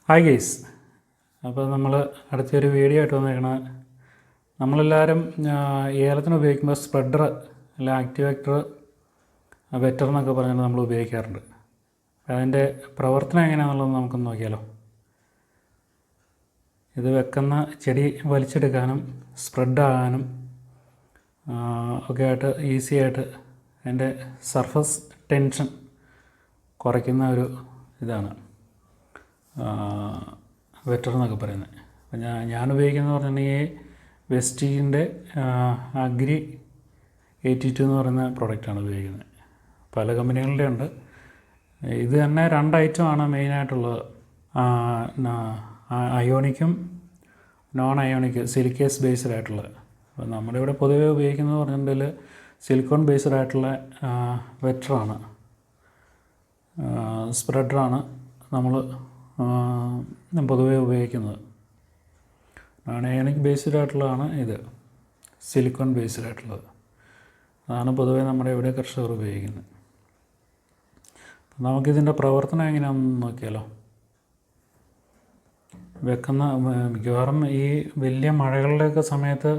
Hi guys. അപ്പോൾ നമ്മൾ അടുത്തൊരു വീഡിയോ ആയിട്ട് വന്നേക്കണത് നമ്മളെല്ലാവരും ഏലത്തിന് ഉപയോഗിക്കുമ്പോൾ സ്പ്രെഡർ അല്ല ആക്ടിവേറ്റർ വെറ്റർ എന്നൊക്കെ പറഞ്ഞാൽ നമ്മൾ ഉപയോഗിക്കാറുണ്ട്. അതിൻ്റെ പ്രവർത്തനം എങ്ങനെയാണെന്നുള്ളത് നമുക്കൊന്ന് നോക്കിയാലോ. ഇത് വെക്കുന്ന ചെടി വലിച്ചെടുക്കാനും സ്പ്രെഡ് ആകാനും ഒക്കെ ആയിട്ട് ഈസി ആയിട്ട് അതിൻ്റെ സർഫസ് ടെൻഷൻ കുറയ്ക്കുന്ന ഒരു ഇതാണ് വെറ്റർ എന്നൊക്കെ പറയുന്നത്. അപ്പോൾ ഞാൻ ഉപയോഗിക്കുന്നത് പറഞ്ഞിട്ടുണ്ടെങ്കിൽ വെസ്റ്റീൻ്റെ അഗ്രി 82 എന്ന് പറയുന്ന പ്രോഡക്റ്റാണ് ഉപയോഗിക്കുന്നത്. പല കമ്പനികളുടെ ഉണ്ട്. ഇത് തന്നെ 2 ഐറ്റമാണ് മെയിനായിട്ടുള്ളത്. അയോണിക്കും നോൺ അയോണിക് സിലിക്കേസ് ബേസ്ഡ് ആയിട്ടുള്ളത്. അപ്പോൾ നമ്മുടെ ഇവിടെ പൊതുവേ ഉപയോഗിക്കുന്നത് പറഞ്ഞിട്ടുണ്ടെങ്കിൽ സിലിക്കോൺ ബേസ്ഡ് ആയിട്ടുള്ള വെറ്ററാണ്, സ്പ്രെഡറാണ് നമ്മൾ പൊതുവേ ഉപയോഗിക്കുന്നത്. നോൺ അയോണിക് ബേസ്ഡ് ആയിട്ടുള്ളതാണ് ഇത്, സിലിക്കോൺ ബേസ്ഡ് ആയിട്ടുള്ളത്. അതാണ് പൊതുവേ നമ്മുടെ ഇവിടെ കർഷകർ ഉപയോഗിക്കുന്നത്. നമുക്കിതിൻ്റെ പ്രവർത്തനം എങ്ങനെയാണെന്ന് നോക്കിയാലോ. വെക്കുന്ന മിക്കവാറും ഈ വലിയ മഴകളുടെയൊക്കെ സമയത്ത്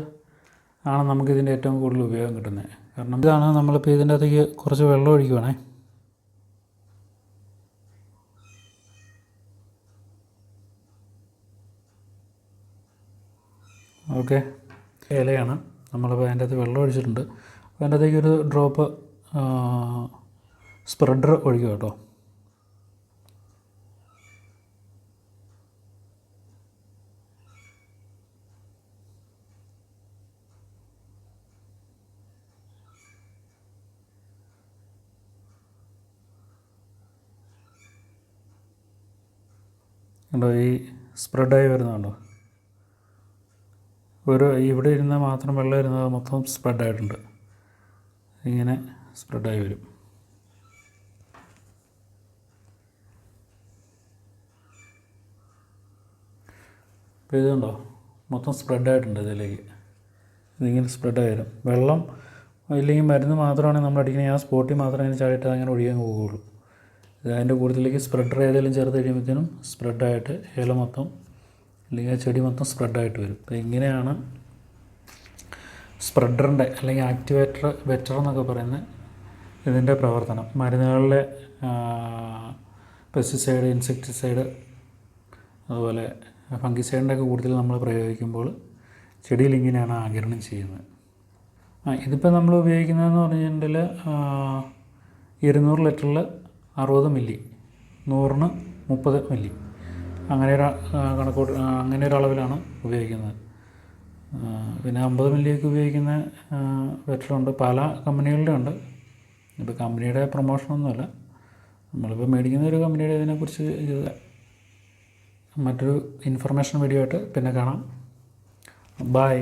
ആണ് നമുക്കിതിൻ്റെ ഏറ്റവും കൂടുതൽ ഉപയോഗം കിട്ടുന്നത്. കാരണം ഇതാണ് നമ്മളിപ്പോൾ ഇതിൻ്റെ അകത്തേക്ക് കുറച്ച് വെള്ളം ഒഴിക്കുവാണേ. ഓക്കെ, ഇലയാണ്. നമ്മളിപ്പോൾ അതിൻ്റെ അകത്ത് വെള്ളം ഒഴിച്ചിട്ടുണ്ട്. അപ്പോൾ അതിൻ്റെ അകത്തേക്ക് ഒരു ഡ്രോപ്പ് സ്പ്രെഡർ ഒഴിക്കുക കേട്ടോ. കണ്ടോ, ഈ സ്പ്രെഡായി വരുന്നുണ്ടോ? ഇവിടെ ഇരുന്നാൽ മാത്രം വെള്ളം ഇരുന്നത് മൊത്തം സ്പ്രെഡായിട്ടുണ്ട്. ഇങ്ങനെ സ്പ്രെഡായി വരും. ഇപ്പോൾ ഇതുണ്ടോ, മൊത്തം സ്പ്രെഡായിട്ടുണ്ട് ഇതിലേക്ക്. ഇതിങ്ങനെ സ്പ്രെഡായി വരും. വെള്ളം ഇല്ലെങ്കിൽ മരുന്ന് മാത്രമാണെങ്കിൽ നമ്മൾ അടിക്കണേ ആ സ്പോട്ടിൽ മാത്രം അതിന് ചാടിയിട്ട് അങ്ങനെ ഒഴിയാൻ പോകുള്ളൂ. അതിൻ്റെ കൂടുതലേക്ക് സ്പ്രെഡർ ഏതെങ്കിലും ചേർത്ത് കഴിയുമ്പോഴത്തേനും സ്പ്രെഡായിട്ട് ഇല മൊത്തം അല്ലെങ്കിൽ ആ ചെടി മൊത്തം സ്പ്രെഡായിട്ട് വരും. അപ്പോൾ ഇങ്ങനെയാണ് സ്പ്രെഡറിൻ്റെ അല്ലെങ്കിൽ ആക്ടിവേറ്റർ വെറ്റർ എന്നൊക്കെ പറയുന്ന ഇതിൻ്റെ പ്രവർത്തനം. മരുന്നുകളിലെ പെസ്റ്റിസൈഡ്, ഇൻസെക്ടിസൈഡ്, അതുപോലെ ഫംഗിസൈഡിൻ്റെയൊക്കെ കൂടുതൽ നമ്മൾ പ്രയോഗിക്കുമ്പോൾ ചെടിയിൽ ഇങ്ങനെയാണ് ആഗിരണം ചെയ്യുന്നത്. ഇതിപ്പോൾ നമ്മൾ ഉപയോഗിക്കുന്നതെന്ന് പറഞ്ഞിട്ടുണ്ടെങ്കിൽ 200 ലിറ്ററിൽ 60 മില്ലി, 100-ന് 30 മില്ലി, അങ്ങനെ ഒരു കണക്കോട്ട് അങ്ങനെ ഒരു അളവിലാണ് ഉപയോഗിക്കുന്നത്. പിന്നെ 50 മില്ലിയൊക്കെ ഉപയോഗിക്കുന്ന വെറ്ററുണ്ട്, പല കമ്പനികളുടെ ഉണ്ട്. ഇപ്പോൾ കമ്പനിയുടെ പ്രൊമോഷനൊന്നുമല്ല, നമ്മളിപ്പോൾ മേടിക്കുന്ന ഒരു കമ്പനിയുടെ ഇതിനെക്കുറിച്ച് മറ്റൊരു ഇൻഫർമേഷൻ വീഡിയോ ആയിട്ട് പിന്നെ കാണാം. ബൈ.